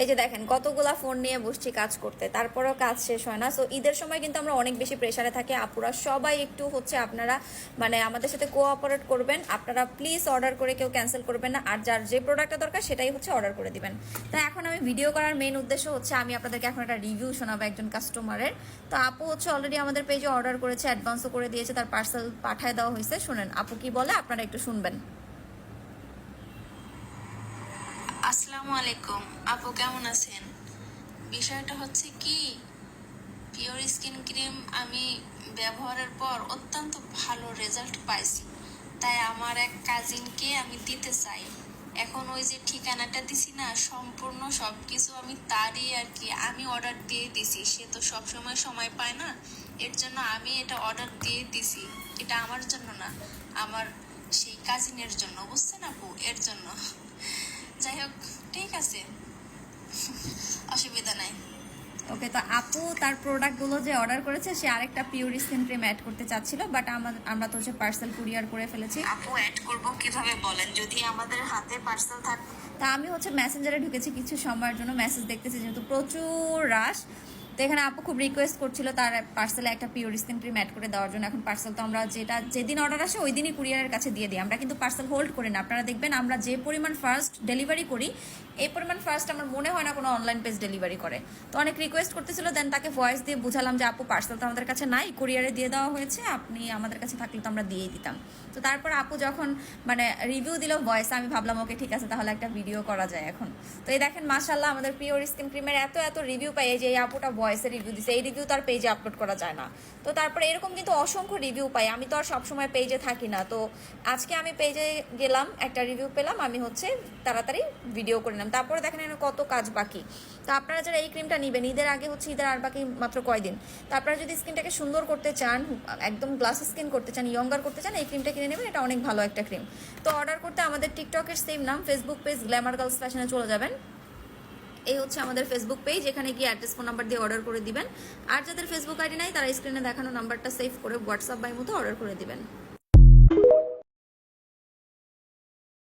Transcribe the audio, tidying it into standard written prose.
এই যে দেখেন কতগুলা ফোন নিয়ে বসছি কাজ করতে, তারপরেও কাজ শেষ হয় না। সো ঈদের সময় কিন্তু আমরা অনেক বেশি প্রেসারে থাকি আপুরা, সবাই একটু হচ্ছে আপনারা মানে আমাদের সাথে কোঅপারেট করবেন। আপনারা প্লিজ অর্ডার করে কেউ ক্যান্সেল করবেন না, আর যার যে প্রোডাক্টটা দরকার সেটাই হচ্ছে অর্ডার করে দিবেন। তাই এখন আমি ভিডিও করার মেইন উদ্দেশ্য হচ্ছে আমি আপনাদেরকে এখন একটা রিভিউ শোনাবো একজন কাস্টমারের। তো আপু হচ্ছে অলরেডি আমাদের পেজে অর্ডার করেছে, অ্যাডভান্সও করে দিয়েছে, তার পার্সেল পাঠিয়ে দেওয়া হয়েছে। শুনেন আপু কি বলে, আপনারা একটু শুনবেন। আসসালামু আলাইকুম আপু, কেমন আছেন? বিষয়টা হচ্ছে কি, পিওর স্কিন ক্রিম আমি ব্যবহারের পর অত্যন্ত ভালো রেজাল্ট পাইছি। তাই আমার এক কাজিনকে আমি দিতে চাই। এখন ওই যে ঠিকানাটা দিছি না, সম্পূর্ণ সব কিছু আমি তারই আর কি আমি অর্ডার দিয়ে দিছি। সে তো সব সময় সময় পায় না, এর জন্য আমি এটা অর্ডার দিয়ে দিছি। এটা আমার জন্য না, আমার সেই কাজিনের জন্য, বুঝছেন আপু? এর জন্য যাই হোক, ঠিক আছে, অসুবিধা নাই। ওকে, তো আপু তার প্রোডাক্টগুলো যে অর্ডার করেছে সে আরেকটা পিওর স্কিন ক্রিম অ্যাড করতে চাচ্ছিল, বাট আমরা তো হচ্ছে পার্সেল কুরিয়ার করে ফেলেছি। আপু অ্যাড করব কিভাবে বলেন, যদি আমাদের হাতে পার্সেল থাকে? তা আমি হচ্ছে মেসেঞ্জারে ঢুকেছি কিছু সময়ের জন্য, মেসেজ দেখতেছি যেহেতু প্রচুর রাশ। তো এখানে আপু খুব রিকোয়েস্ট করছিল তার পার্সেলে একটা পিওর স্কিন ক্রিম অ্যাড করে দেওয়ার জন্য। এখন পার্সেল তো আমরা যেদিন অর্ডার আসে ওই দিনই কুরিয়ারের কাছে দিয়ে দিই, আমরা কিন্তু পার্সেল হোল্ড করি না। আপনারা দেখবেন আমরা যে পরিমাণ ফার্স্ট ডেলিভারি করি এই পরিমাণ ফার্স্ট আমার মনে হয় না কোনো অনলাইন পেজ ডেলিভারি করে। তো অনেক রিকোয়েস্ট করতেছিল, দেন তাকে ভয়েস দিয়ে বুঝালাম যে আপু পার্সেল তো আমাদের কাছে নাই, কুরিয়ারে দিয়ে দেওয়া হয়েছে, আপনি আমাদের কাছে থাকলে তো আমরা দিয়েই দিতাম। তো তারপর আপু যখন মানে রিভিউ দিল ভয়েসে, আমি ভাবলাম ওকে ঠিক আছে তাহলে একটা ভিডিও করা যায় এখন। তো এই দেখেন মাশাআল্লাহ আমাদের পিওর স্কিন ক্রিমের এত এত রিভিউ পাই, এই যে এই আপুটা ভয়েসে রিভিউ দিছে, এই রিভিউ তার পেজে আপলোড করা যায় না। তো তারপরে এরকম কিন্তু অসংখ্য রিভিউ পাই, আমি তো আর সবসময় পেজে থাকি না। তো আজকে আমি পেজে গেলাম, একটা রিভিউ পেলাম, আমি হচ্ছে তাড়াতাড়ি ভিডিও করে নিলাম। তারপরে দেখেন এখানে কত কাজ বাকি। তো আপনারা যারা এই ক্রিমটা নেবেন ঈদের আগে হচ্ছে, ঈদের আর বাকি মাত্র কয়দিন, তো আপনারা যদি স্কিনটাকে সুন্দর করতে চান, একদম গ্লাস স্কিন করতে চান, ইয়ঙ্গার করতে চান, এই ক্রিমটা কিনে নেবেন, এটা অনেক ভালো একটা ক্রিম। তো অর্ডার করতে আমাদের টিকটকের সেম নাম, ফেসবুক পেজ গ্ল্যামার গার্লস ফ্যাশনে চলে যাবেন। এই হচ্ছে আমাদের ফেসবুক পেজ, এখানে গিয়ে অ্যাড্রেস ফোন নাম্বার দিয়ে অর্ডার করে দিবেন। আর যাদের ফেসবুক আইডি নাই তারা স্ক্রিনে দেখানো নাম্বারটা সেভ করে হোয়াটসঅ্যাপ বাই মতো অর্ডার করে দিবেন।